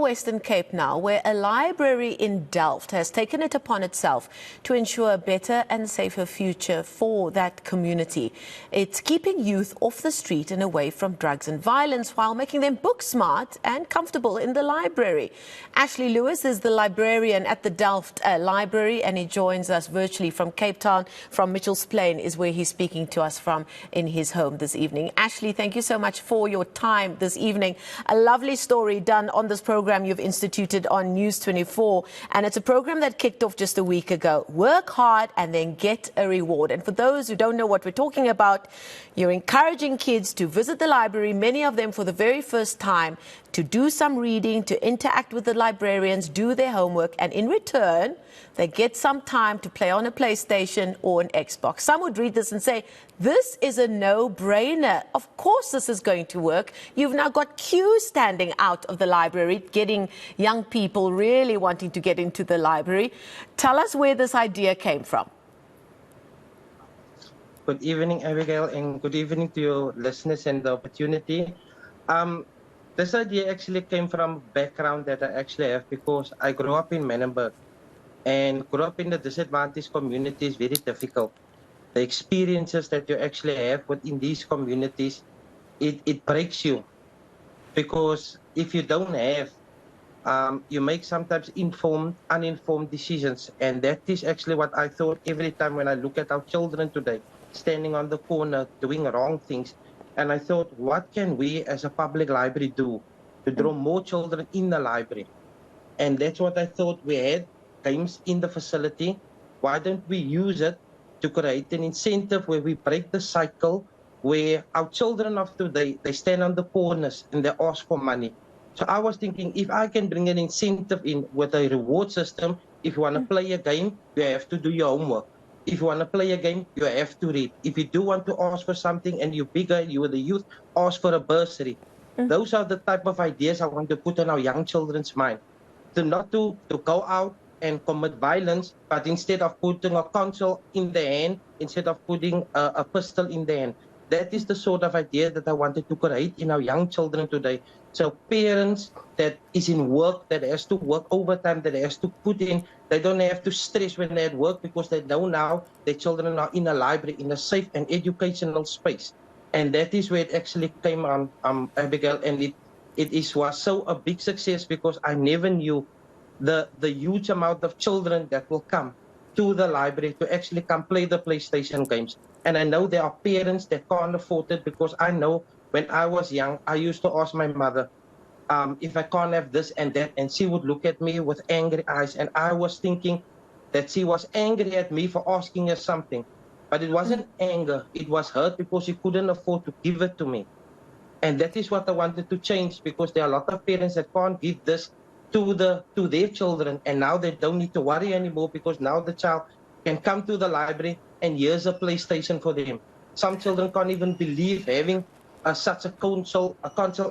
Western Cape now, where a library in Delft has taken it upon itself to ensure a better and safer future for that community. It's keeping youth off the street and away from drugs and violence while making them book smart and comfortable in the library. Ashley Lewis is the librarian at the Delft Library, and he joins us virtually from Cape Town. From Mitchell's Plain is where he's speaking to us from in his home this evening. Ashley, thank you so much for your time this evening. A lovely story done on this program you've instituted on News 24, and it's a program that kicked off just a week ago. Work hard and then get a reward. And for those who don't know what we're talking about, you're encouraging kids to visit the library, many of them for the very first time, to do some reading, to interact with the librarians, do their homework, and in return, they get some time to play on a PlayStation or an Xbox. Some would read this and say, this is a no-brainer. Of course this is going to work. You've now got queues standing out of the library, getting young people really wanting to get into the library. Tell us where this idea came from. Good evening, Abigail, and good evening to your listeners and the opportunity. This idea actually came from a background that I actually have because I grew up in Menenberg, and grew up in the disadvantaged community is very difficult. The experiences that you actually have within these communities, it breaks you. Because if you don't have, you make sometimes informed, uninformed decisions. And that is actually what I thought every time when I look at our children today, standing on the corner, doing wrong things. And I thought, what can we as a public library do to draw more children in the library? And that's what I thought. We had games in the facility. Why don't we use it to create an incentive where we break the cycle where our children of today, they stand on the corners and they ask for money. So I was thinking, if I can bring an incentive in with a reward system, if you want to play a game, you have to do your homework. If you want to play a game, you have to read. If you do want to ask for something and you're bigger, you are the youth, ask for a bursary. Those are the type of ideas I want to put on our young children's mind. Not to go out and commit violence, but instead of putting a console in the hand, instead of putting a pistol in the hand. That is the sort of idea that I wanted to create in our young children today. So parents that is in work, that has to work overtime, that has to put in, they don't have to stress when they're at work because they know now their children are in a library, in a safe and educational space. And that is where it actually came on, Abigail, and was so a big success because I never knew the huge amount of children that will come to the library to actually come play the PlayStation games. And I know there are parents that can't afford it because I know when I was young, I used to ask my mother if I can't have this and that, and she would look at me with angry eyes. And I was thinking that she was angry at me for asking her something. But it wasn't anger, it was hurt because she couldn't afford to give it to me. And that is what I wanted to change, because there are a lot of parents that can't give this to their children, and now they don't need to worry anymore because now the child can come to the library and here's a PlayStation for them. Some children can't even believe having such a console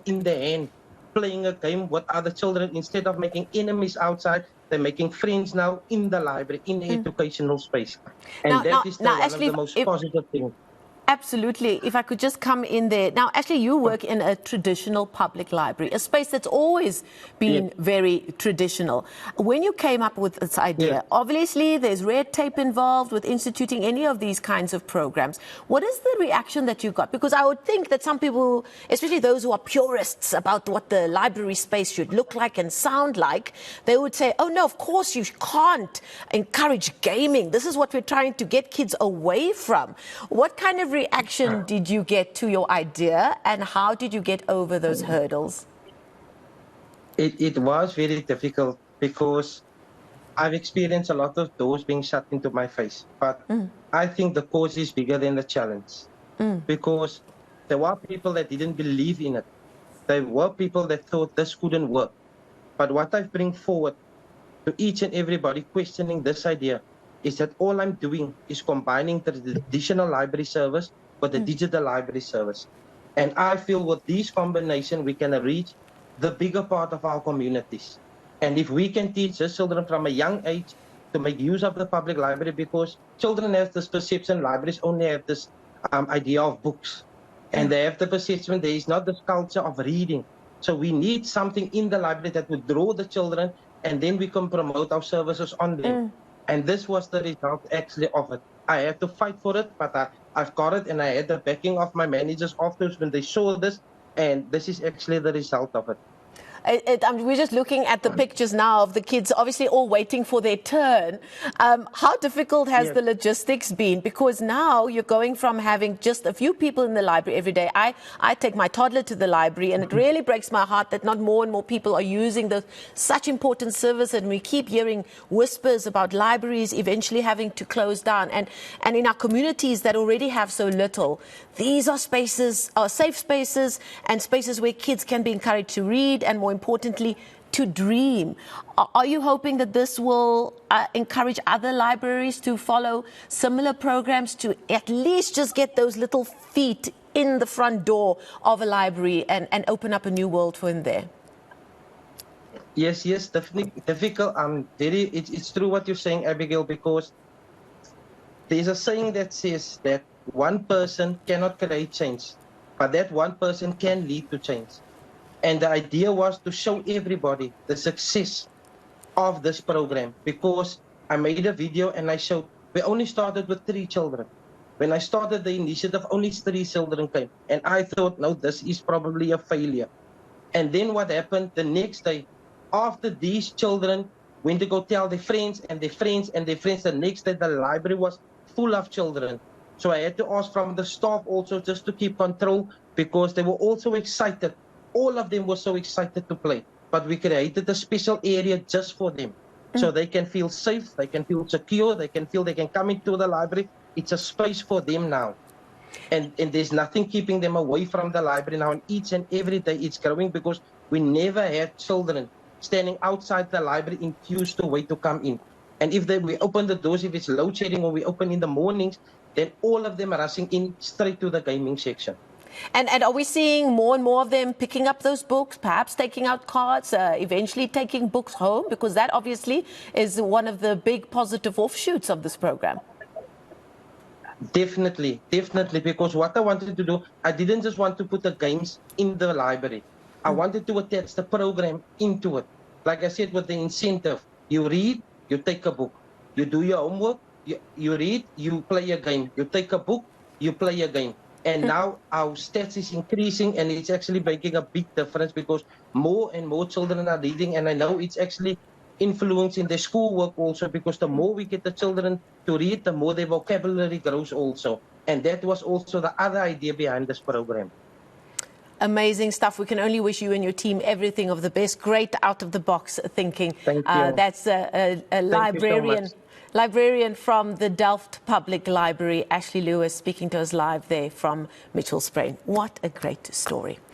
in their hand, playing a game with other children. Instead of making enemies outside, they're making friends now in the library, in the educational space. And that is one of the most positive things. Absolutely. If I could just come in there. Now, actually, you work in a traditional public library, a space that's always been very traditional. When you came up with this idea, obviously there's red tape involved with instituting any of these kinds of programs. What is the reaction that you got? Because I would think that some people, especially those who are purists about what the library space should look like and sound like, they would say, oh, no, of course you can't encourage gaming. This is what we're trying to get kids away from. What kind of reaction did you get to your idea, and how did you get over those hurdles? It was very difficult because I've experienced a lot of doors being shut into my face. But I think the cause is bigger than the challenge because there were people that didn't believe in it. There were people that thought this couldn't work. But what I bring forward to each and everybody questioning this idea is that all I'm doing is combining the traditional library service with the digital library service. And I feel with this combination, we can reach the bigger part of our communities. And if we can teach the children from a young age to make use of the public library, because children have this perception, libraries only have this idea of books. And they have the perception there is not this culture of reading. So we need something in the library that would draw the children, and then we can promote our services on them. And this was the result actually of it. I had to fight for it, but I've got it, and I had the backing of my managers afterwards when they saw this, and this is actually the result of it. We're just looking at the pictures now of the kids, obviously all waiting for their turn. How difficult has the logistics been? Because now you're going from having just a few people in the library every day. I take my toddler to the library, and it really breaks my heart that not more and more people are using such important service. And we keep hearing whispers about libraries eventually having to close down. And in our communities that already have so little, these are spaces, are safe spaces, and spaces where kids can be encouraged to read and, more importantly, to dream. Are you hoping that this will encourage other libraries to follow similar programs, to at least just get those little feet in the front door of a library and open up a new world for them there? Yes, definitely difficult. It's true what you're saying, Abigail, because there's a saying that says that one person cannot create change, but that one person can lead to change. And the idea was to show everybody the success of this program, because I made a video and I showed we only started with 3 children. When I started the initiative, only 3 children came. And I thought, no, this is probably a failure. And then what happened the next day, after these children went to go tell their friends and their friends and their friends, the next day the library was full of children. So I had to ask from the staff also just to keep control, because they were also excited. All of them were so excited to play, but we created a special area just for them, so they can feel safe, they can feel secure, they can feel they can come into the library. It's a space for them now, and there's nothing keeping them away from the library now. And each and every day it's growing, because we never had children standing outside the library in queues to wait to come in. And if we open the doors, if it's load shedding or we open in the mornings, then all of them are rushing in straight to the gaming section. And are we seeing more and more of them picking up those books, perhaps taking out cards, eventually taking books home? Because that obviously is one of the big positive offshoots of this program. Definitely, because what I wanted to do, I didn't just want to put the games in the library. I wanted to attach the program into it. Like I said, with the incentive, you read, you take a book. You do your homework, you read, you play a game. You take a book, you play a game. And now our stats is increasing, and it's actually making a big difference, because more and more children are reading. And I know it's actually influencing their schoolwork also, because the more we get the children to read, the more their vocabulary grows also. And that was also the other idea behind this program. Amazing stuff. We can only wish you and your team everything of the best. Great out-of-the-box thinking. Thank you. That's a librarian. Librarian from the Delft Public Library, Ashley Lewis, speaking to us live there from Mitchell's Plain. What a great story.